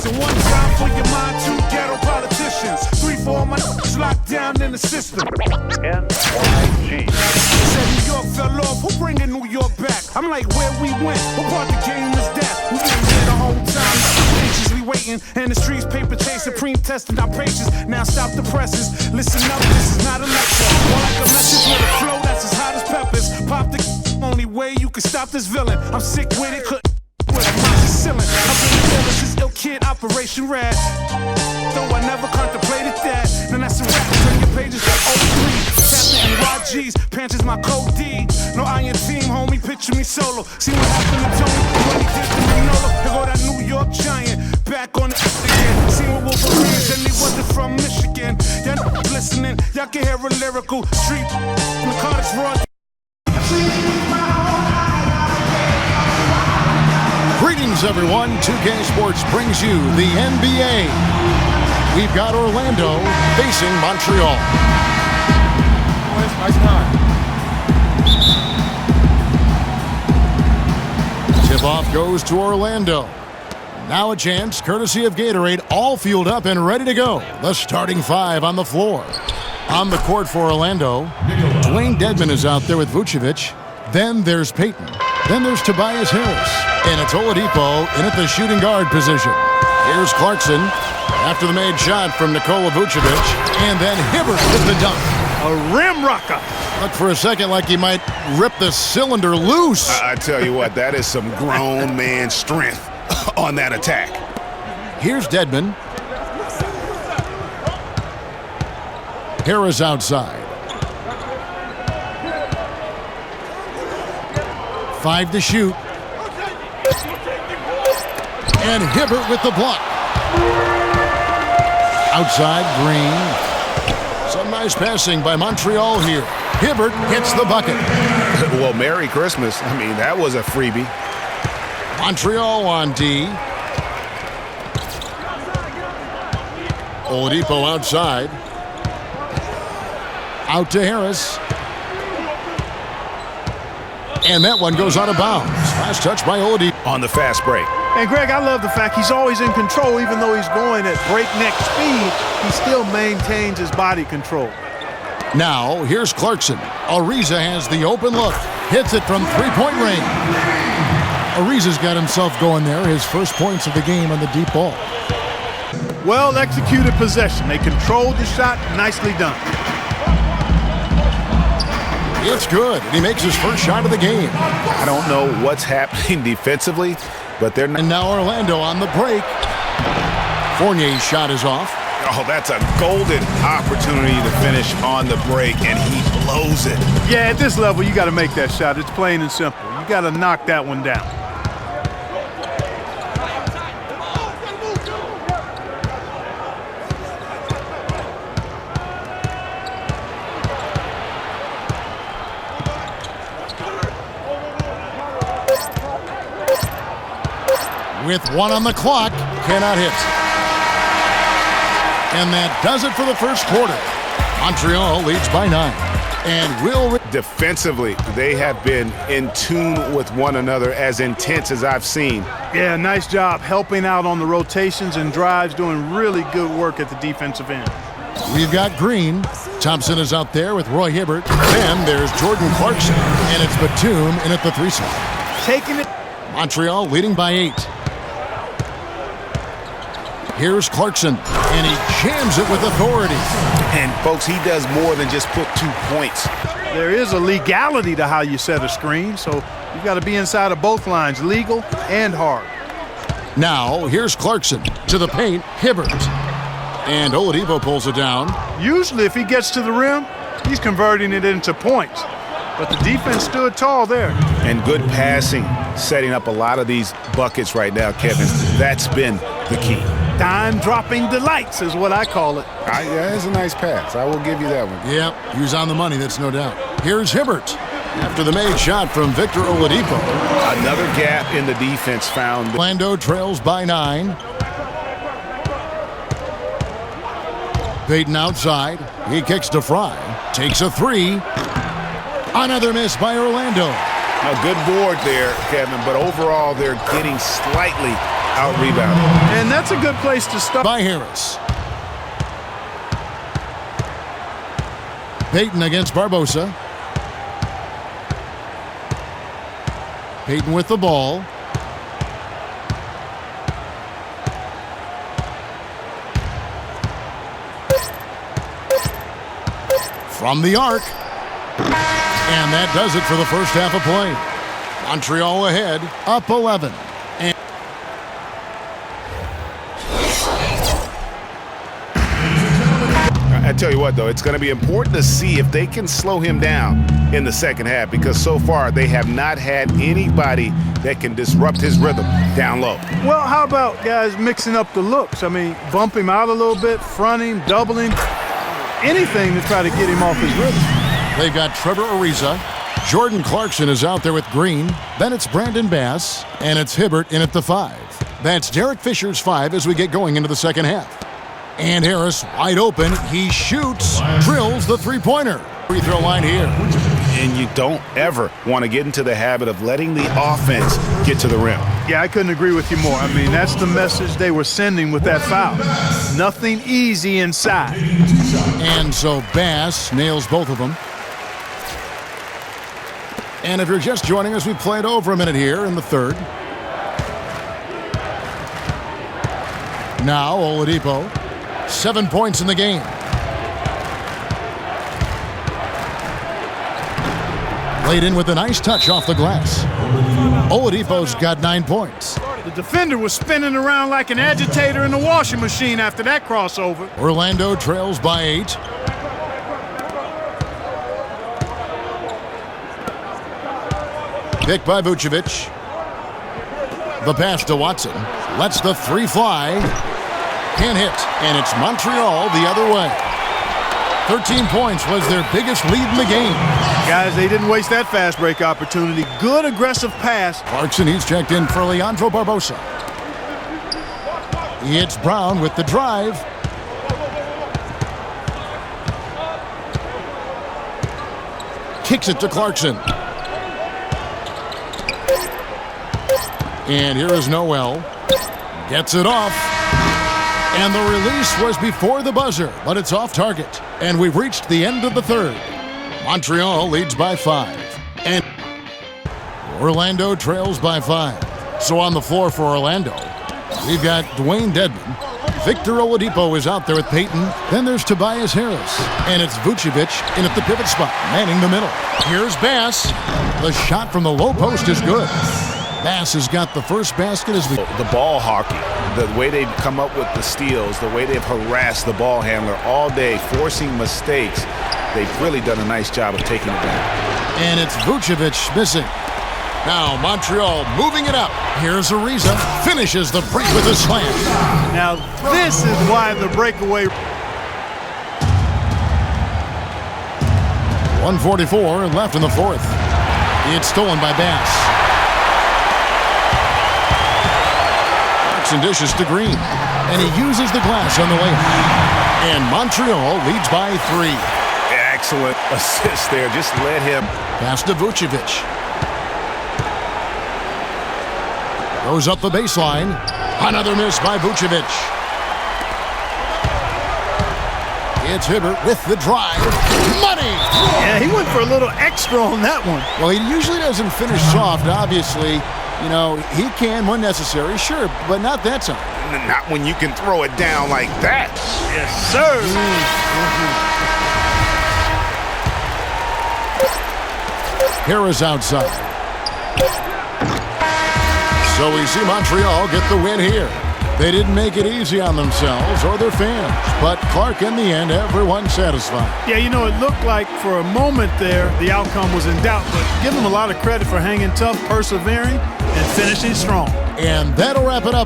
So one time for your mind, two ghetto politicians. 3 for all my locked down in the system. NYG. Said New York fell off, who bringing New York back? I'm like, where we went, what part the game is that? We've been here the whole time, anxiously waiting. And the streets paper chase, supreme testing our patience. Now stop the presses, listen up, this is not a lecture. More like a message with a flow that's as hot as peppers. Pop the only way you can stop this villain. I'm sick with it, couldn't with a monster ceiling. I've been together since ill kid, Operation Red. Though I never contemplated that. Then that's a rap, turn your pages to 03. Captain NYG's, Panthers my code D. No iron team, homie, picture me solo. See what happened to Tony when he did to Manolo. There go that New York Giant, back on the again. See what Wolverines, and they wasn't from Michigan. Y'all listening, y'all can hear a lyrical street. Narcotics raw. Greetings, everyone. 2K Sports brings you the NBA. We've got Orlando facing Montreal. Tip-off goes to Orlando. Now a chance, courtesy of Gatorade, all fueled up and ready to go. The starting 5 on the floor. On the court for Orlando, Dwayne Dedmon is out there with Vucevic. Then there's Payton. Then there's Tobias Harris. And it's Oladipo in at the shooting guard position. Here's Clarkson after the made shot from Nikola Vucevic. And then Hibbert with the dunk. A rim rocker. Looked for a second like he might rip the cylinder loose. I tell you what, that is some grown man strength on that attack. Here's Dedmon. Harris outside. 5 to shoot. And Hibbert with the block. Outside, Green. Some nice passing by Montreal here. Hibbert hits the bucket. Well, Merry Christmas. I mean, that was a freebie. Montreal on D. Oladipo outside. Out to Harris. And that one goes out of bounds. Last touch by Oladipo. On the fast break. And Greg, I love the fact he's always in control. Even though he's going at breakneck speed, he still maintains his body control. Now, here's Clarkson. Ariza has the open look. Hits it from three-point range. Ariza's got himself going there. His first points of the game on the deep ball. Well-executed possession. They controlled the shot. Nicely done. It's good, and he makes his first shot of the game. I don't know what's happening defensively, but they're not. And now Orlando on the break. Fournier's shot is off. Oh, that's a golden opportunity to finish on the break, and he blows it. Yeah, at this level, you got to make that shot. It's plain and simple. You got to knock that one down. With 1 on the clock, cannot hit. And that does it for the first quarter. Montreal leads by 9. And will... Defensively, they have been in tune with one another, as intense as I've seen. Yeah, nice job helping out on the rotations and drives, doing really good work at the defensive end. We've got Green. Thompson is out there with Roy Hibbert. Then there's Jordan Clarkson. And it's Batum in at the 3 slot. Taking it. Montreal leading by 8. Here's Clarkson, and he jams it with authority. And, folks, he does more than just put 2 points. There is a legality to how you set a screen, so you've got to be inside of both lines, legal and hard. Now, here's Clarkson to the paint, Hibbert. And Oladipo pulls it down. Usually, if he gets to the rim, he's converting it into points. But the defense stood tall there. And good passing, setting up a lot of these buckets right now, Kevin. That's been the key. Dime-dropping delights is what I call it. Yeah, that's a nice pass. I will give you that one. Yep, he was on the money, that's no doubt. Here's Hibbert after the made shot from Victor Oladipo. Another gap in the defense found. Orlando trails by 9. Payton outside. He kicks to Fry. Takes a 3. Another miss by Orlando. A good board there, Kevin, but overall they're getting slightly out-rebounded. And that's a good place to start. By Harris. Payton against Barbosa. Payton with the ball. From the arc. And that does it for the first half of play. Montreal ahead, up 11. And I tell you what, though, it's going to be important to see if they can slow him down in the second half, because so far they have not had anybody that can disrupt his rhythm down low. Well, how about guys mixing up the looks? I mean, bump him out a little bit, front him, double him, anything to try to get him off his rhythm. they've got Trevor Ariza. Jordan Clarkson is out there with Green. Then it's Brandon Bass, and it's Hibbert in at the 5. That's Derek Fisher's 5 as we get going into the second half. And Harris wide open. He shoots, drills the three-pointer. Free throw line here. And you don't ever want to get into the habit of letting the offense get to the rim. Yeah, I couldn't agree with you more. I mean, that's the message they were sending with that foul. Nothing easy inside. And so Bass nails both of them. And if you're just joining us, we played over a minute here in the third. Now Oladipo, 7 points in the game. Laid in with a nice touch off the glass. Oladipo's got 9 points. The defender was spinning around like an agitator in the washing machine after that crossover. Orlando trails by 8. Picked by Vucevic. The pass to Watson. Lets the three fly. Can't hit. And it's Montreal the other way. 13 points was their biggest lead in the game. Guys, they didn't waste that fast break opportunity. Good aggressive pass. Clarkson, he's checked in for Leandro Barbosa. It's Brown with the drive. Kicks it to Clarkson. And here is Noel. Gets it off. And the release was before the buzzer, but it's off target. And we've reached the end of the third. Montreal leads by 5. And Orlando trails by 5. So on the floor for Orlando, we've got Dwayne Dedman. Victor Oladipo is out there with Payton. Then there's Tobias Harris. And it's Vucevic in at the pivot spot, manning the middle. Here's Bass. The shot from the low post is good. Bass has got the first basket as the ball hockey, the way they've come up with the steals, the way they've harassed the ball handler all day, forcing mistakes. They've really done a nice job of taking it down. And it's Vucevic missing. Now Montreal moving it up. Here's Ariza. Finishes the break with a slam. Now this is why the breakaway. 1:44 left in the fourth. It's stolen by Bass. And dishes to Green. And he uses the glass on the way. And Montreal leads by 3. Excellent assist there. Just let him. Pass to Vucevic. Goes up the baseline. Another miss by Vucevic. It's Hibbert with the drive. Money! Yeah, he went for a little extra on that one. Well, he usually doesn't finish soft, obviously. You know, he can when necessary, sure, but not that time. Not when you can throw it down like that. Yes, sir. Harris outside. So we see Montreal get the win here. They didn't make it easy on themselves or their fans, but Clark, in the end, everyone satisfied. Yeah, you know, it looked like for a moment there the outcome was in doubt, but give them a lot of credit for hanging tough, persevering, and finishing strong. And that'll wrap it up.